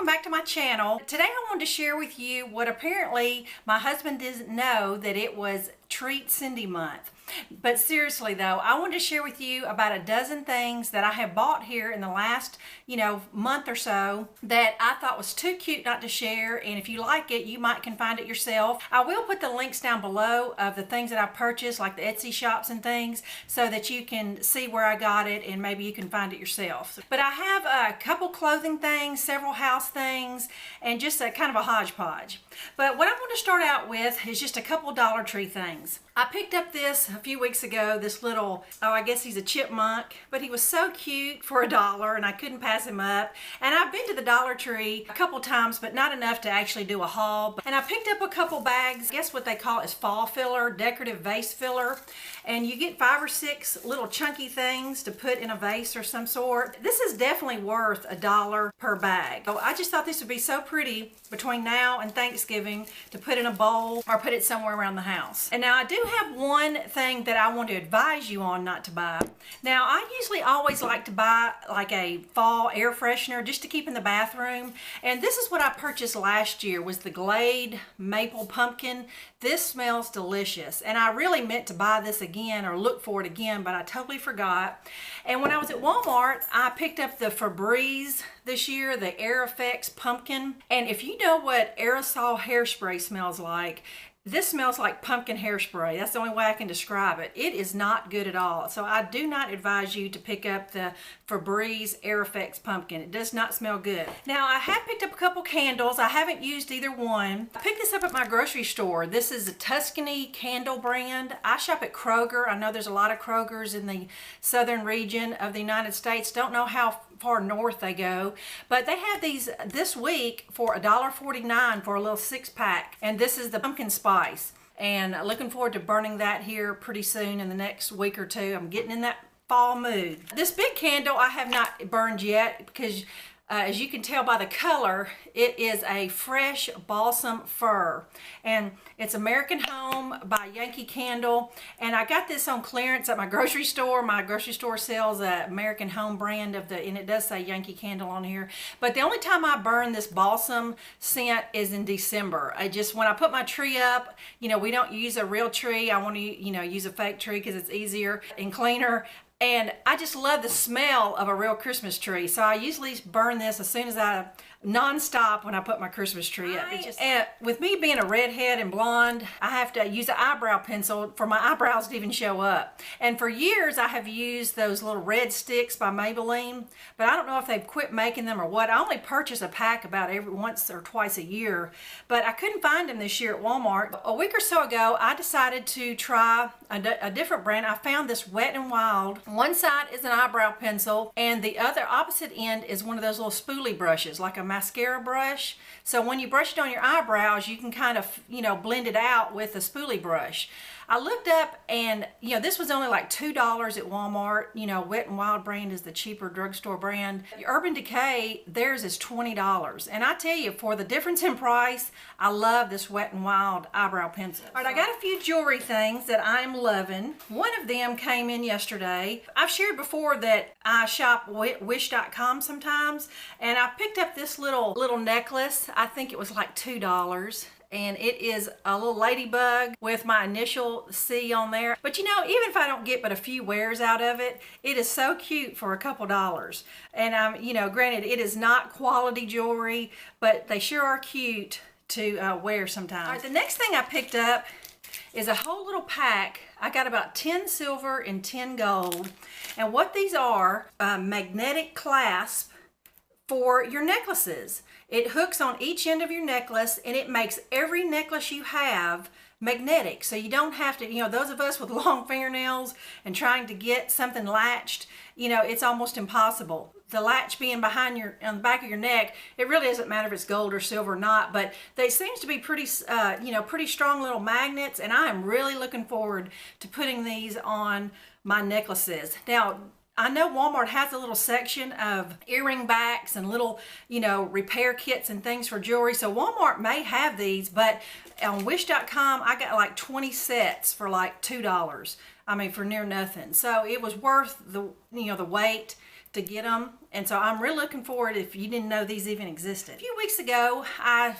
welcome back to my channel. Today I wanted to share with you what apparently my husband didn't know, that it was Treat Cindy month. But seriously though, I wanted to share with you about a dozen things that I have bought here in the last, month or so that I thought was too cute not to share. And if you like it, you might can find it yourself. I will put the links down below of the things that I purchased, like the Etsy shops and things, so that you can see where I got it and maybe you can find it yourself. But I have a couple clothing things, several house things, and just a kind of a hodgepodge. But what I want to start out with is just a couple Dollar Tree things. I picked up this a few weeks ago, this little, I guess he's a chipmunk, but he was so cute for $1 and I couldn't pass him up. And I've been to the Dollar Tree a couple times, but not enough to actually do a haul. And I picked up a couple bags. I guess what they call it is fall filler, decorative vase filler. And you get 5 or 6 little chunky things to put in a vase or some sort. This is definitely worth $1 per bag. So I just thought this would be so pretty between now and Thanksgiving to put in a bowl or put it somewhere around the house. And now I do have one thing that I want to advise you on not to buy. Now I usually always like to buy like a fall air freshener just to keep in the bathroom. And this is what I purchased last year, was the Glade Maple Pumpkin. This smells delicious. And I really meant to buy this again or look for it again, but I totally forgot. And when I was at Walmart, I picked up the Febreze this year, the Air Effects Pumpkin. And if you know what aerosol hairspray smells like, this smells like pumpkin hairspray. That's the only way I can describe it. It is not good at all. So I do not advise you to pick up the Febreze Air Effects Pumpkin. It does not smell good. Now I have picked up a couple candles. I haven't used either one. I picked this up at my grocery store. This is a Tuscany candle brand. I shop at Kroger. I know there's a lot of Krogers in the southern region of the United States. Don't know how far north they go, but they have these this week for $1.49 for a little 6-pack, and this is the pumpkin spice, and looking forward to burning that here pretty soon in the next week or two. I'm getting in that fall mood. This big candle I have not burned yet because as you can tell by the color, it is a fresh balsam fir, and it's American Home by Yankee Candle. And I got this on clearance at my grocery store. My grocery store sells a American Home brand of and it does say Yankee Candle on here. But the only time I burn this balsam scent is in December. When I put my tree up, we don't use a real tree. I want to, use a fake tree because it's easier and cleaner. And I just love the smell of a real Christmas tree. So I usually burn this as soon as non-stop when I put my Christmas tree up. And with me being a redhead and blonde, I have to use an eyebrow pencil for my eyebrows to even show up. And for years I have used those little red sticks by Maybelline, but I don't know if they've quit making them or what. I only purchase a pack about every once or twice a year, but I couldn't find them this year at Walmart. A week or so ago, I decided to try a different brand. I found this Wet n Wild. One side is an eyebrow pencil and the other opposite end is one of those little spoolie brushes, like a mascara brush. So when you brush it on your eyebrows, you can kind of, blend it out with a spoolie brush. I looked up and, this was only like $2 at Walmart. Wet n Wild brand is the cheaper drugstore brand. Urban Decay, theirs is $20. And I tell you, for the difference in price, I love this Wet n Wild eyebrow pencil. All right, I got a few jewelry things that I'm loving. One of them came in yesterday. I've shared before that I shop wish.com sometimes, and I picked up this little necklace. I think it was like $2. And it is a little ladybug with my initial C on there. But even if I don't get but a few wears out of it, it is so cute for a couple dollars. And granted, it is not quality jewelry, but they sure are cute to wear sometimes. All right, the next thing I picked up is a whole little pack. I got about 10 silver and 10 gold. And what these are, magnetic clasps for your necklaces. It hooks on each end of your necklace and it makes every necklace you have magnetic. So you don't have to, those of us with long fingernails and trying to get something latched, it's almost impossible. The latch being behind on the back of your neck, it really doesn't matter if it's gold or silver or not, but they seems to be pretty, pretty strong little magnets, and I am really looking forward to putting these on my necklaces. Now, I know Walmart has a little section of earring backs and little, repair kits and things for jewelry. So Walmart may have these, but on wish.com, I got like 20 sets for like $2. I mean, for near nothing. So it was worth the, the wait to get them. And so I'm really looking forward if you didn't know these even existed. A few weeks ago, I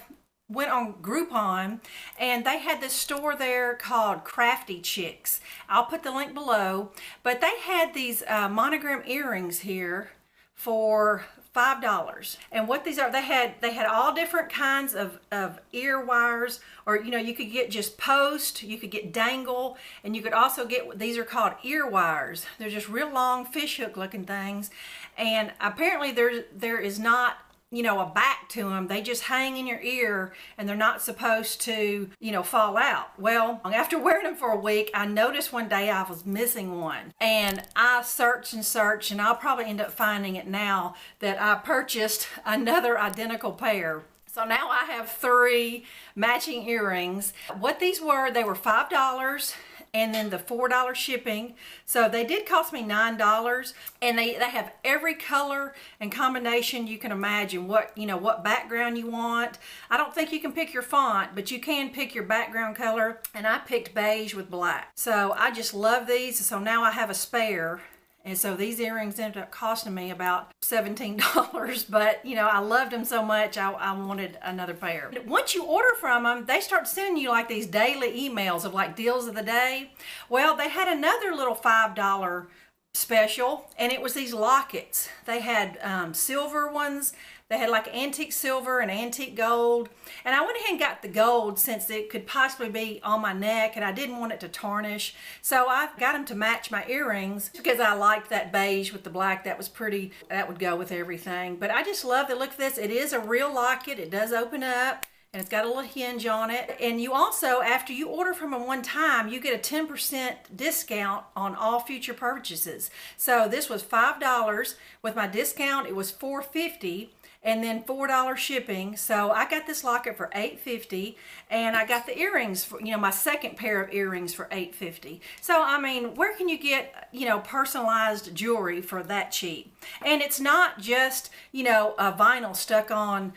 went on Groupon and they had this store there called Crafty Chicks. I'll put the link below, but they had these monogram earrings here for $5. And what these are, they had all different kinds of ear wires, or you could get just post, you could get dangle, and you could also get, these are called ear wires. They're just real long fishhook looking things, and apparently there is not a back to them. They just hang in your ear and they're not supposed to fall out. Well, after wearing them for a week, I noticed one day I was missing one, and I searched and searched, and I'll probably end up finding it now that I purchased another identical pair. So now I have 3 matching earrings. What these were, they were $5 and then the $4 shipping. So they did cost me $9, and they have every color and combination you can imagine, what background you want. I don't think you can pick your font, but you can pick your background color, and I picked beige with black. So I just love these. So now I have a spare. And so these earrings ended up costing me about $17, but I loved them so much, I wanted another pair. Once you order from them, they start sending you like these daily emails of like deals of the day. Well, they had another little $5 special, and it was these lockets. They had silver ones. They had like antique silver and antique gold, and I went ahead and got the gold since it could possibly be on my neck and I didn't want it to tarnish. So I got them to match my earrings because I liked that beige with the black. That was pretty, that would go with everything. But I just love the look of this. It is a real locket. It does open up, and it's got a little hinge on it. And you also, after you order from them one time, you get a 10% discount on all future purchases. So this was $5. With my discount, it was $4.50. And then $4 shipping. So I got this locket for $8.50, and I got the earrings for, my second pair of earrings for $8.50. So I mean, where can you get, personalized jewelry for that cheap? And it's not just, a vinyl stuck on,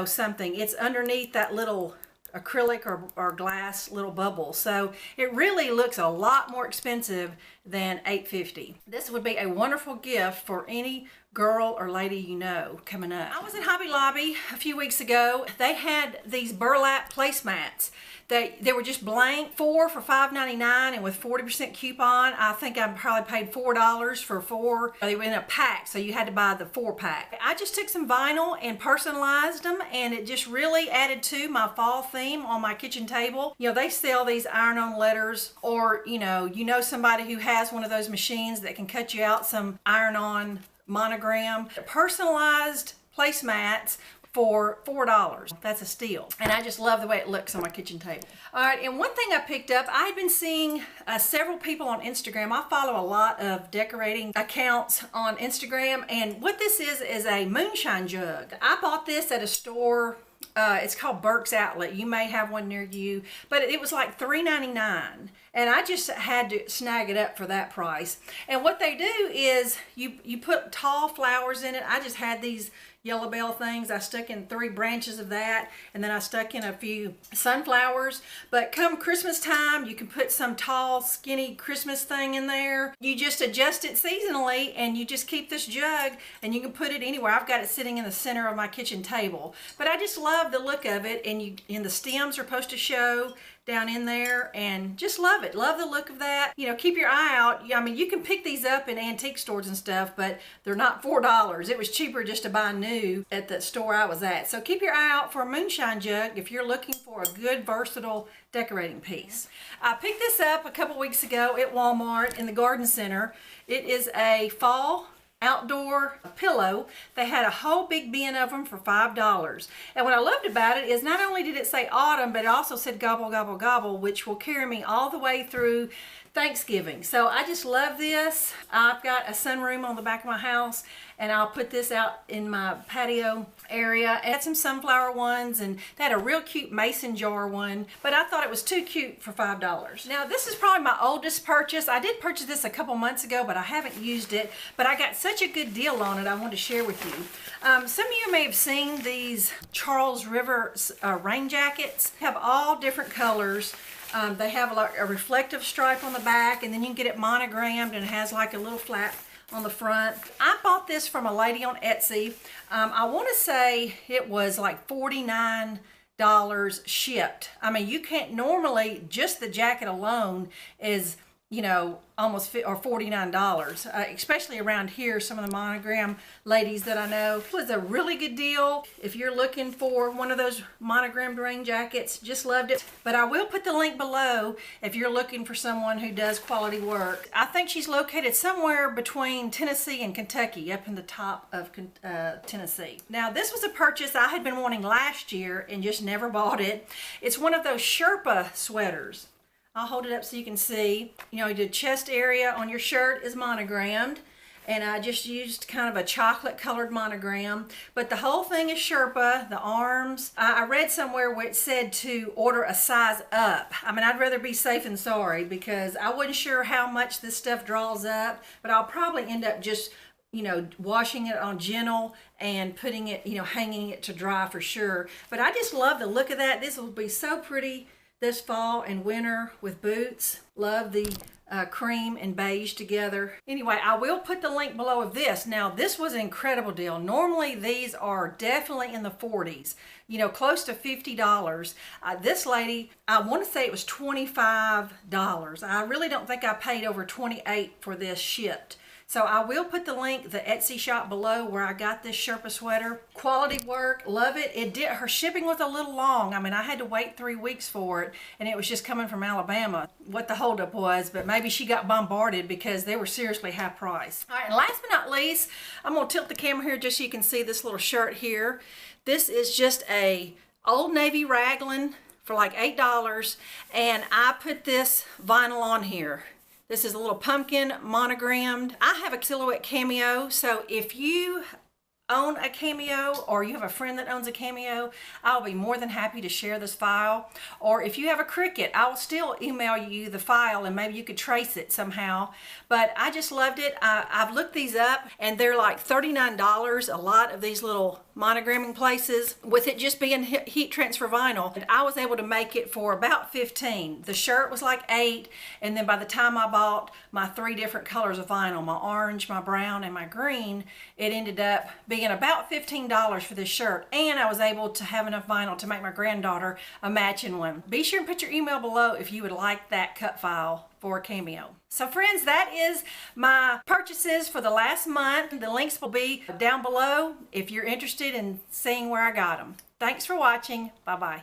something. It's underneath that little acrylic or glass little bubble. So it really looks a lot more expensive than $8.50. This would be a wonderful gift for any girl or lady coming up. I was at Hobby Lobby a few weeks ago. They had these burlap placemats. They were just blank, 4 for $5.99, and with 40% coupon, I think I probably paid $4 for 4. They were in a pack, so you had to buy the 4-pack. I just took some vinyl and personalized them, and it just really added to my fall theme on my kitchen table. They sell these iron-on letters, or somebody who has one of those machines that can cut you out some iron-on monogram. Personalized placemats for $4. That's a steal. And I just love the way it looks on my kitchen table. All right, and one thing I picked up, I had been seeing several people on Instagram. I follow a lot of decorating accounts on Instagram, and what this is a moonshine jug. I bought this at a store. It's called Burke's Outlet. You may have one near you, but it was like $3.99, and I just had to snag it up for that price. And what they do is you put tall flowers in it. I just had these yellow bell things. I stuck in 3 branches of that, and then I stuck in a few sunflowers. But come Christmas time, you can put some tall, skinny Christmas thing in there. You just adjust it seasonally, and you just keep this jug, and you can put it anywhere. I've got it sitting in the center of my kitchen table. But I just love the look of it, and the stems are supposed to show down in there, and just love it. Love the look of that. Keep your eye out. I mean, you can pick these up in antique stores and stuff, but they're not $4. It was cheaper just to buy new at the store I was at. So keep your eye out for a moonshine jug if you're looking for a good, versatile decorating piece. I picked this up a couple weeks ago at Walmart in the garden center. It is a fall outdoor pillow. They had a whole big bin of them for $5. And what I loved about it is not only did it say autumn, but it also said gobble, gobble, gobble, which will carry me all the way through Thanksgiving. So I just love this. I've got a sunroom on the back of my house, and I'll put this out in my patio area. I had some sunflower ones, and they had a real cute mason jar one, but I thought it was too cute for $5. Now this is probably my oldest purchase. I did purchase this a couple months ago, but I haven't used it, but I got such a good deal on it I want to share with you. Some of you may have seen these Charles River rain jackets. They have all different colors. They have a reflective stripe on the back, and then you can get it monogrammed, and it has like a little flat on the front. I bought this from a lady on Etsy. I want to say it was like $49 shipped. I mean, you can't normally, just the jacket alone is, you know, almost $49, especially around here. Some of the monogram ladies that I know, it was a really good deal. If you're looking for one of those monogrammed ring jackets, just loved it. But I will put the link below if you're looking for someone who does quality work. I think she's located somewhere between Tennessee and Kentucky, up in the top of Tennessee. Now, this was a purchase I had been wanting last year and just never bought it. It's one of those Sherpa sweaters. I'll hold it up so you can see. You know, the chest area on your shirt is monogrammed, and I just used kind of a chocolate colored monogram, but the whole thing is Sherpa. The arms, I read somewhere where it said to order a size up. I mean, I'd rather be safe than sorry, because I wasn't sure how much this stuff draws up, but I'll probably end up just, you know, washing it on gentle and putting it, you know, hanging it to dry for sure. But I just love the look of that. This will be so pretty this fall and winter with boots. Love the cream and beige together. Anyway, I will put the link below of this. Now, this was an incredible deal. Normally, these are definitely in the 40s, you know, close to $50. This lady, I want to say it was $25. I really don't think I paid over $28 for this shipped. So I will put the link, the Etsy shop below where I got this Sherpa sweater. Quality work, love it. Her shipping was a little long. I mean, I had to wait 3 weeks for it, and it was just coming from Alabama. What the holdup was, but maybe she got bombarded because they were seriously high price. All right, and last but not least, I'm gonna tilt the camera here just so you can see this little shirt here. This is just a Old Navy raglan for like $8, and I put this vinyl on here. This is a little pumpkin monogrammed. I have a silhouette cameo, so if you own a cameo or you have a friend that owns a cameo, I'll be more than happy to share this file. Or if you have a Cricut, I'll still email you the file and maybe you could trace it somehow. But I just loved it. I've looked these up and they're like $39, a lot of these little monogramming places, with it just being heat transfer vinyl. And I was able to make it for about $15. The shirt was like $8, and then by the time I bought my 3 different colors of vinyl, my orange, my brown, and my green, it ended up being about $15 for this shirt, and I was able to have enough vinyl to make my granddaughter a matching one. Be sure and put your email below if you would like that cut file for a cameo. So friends, that is my purchases for the last month. The links will be down below if you're interested in seeing where I got them. Thanks for watching. Bye-bye.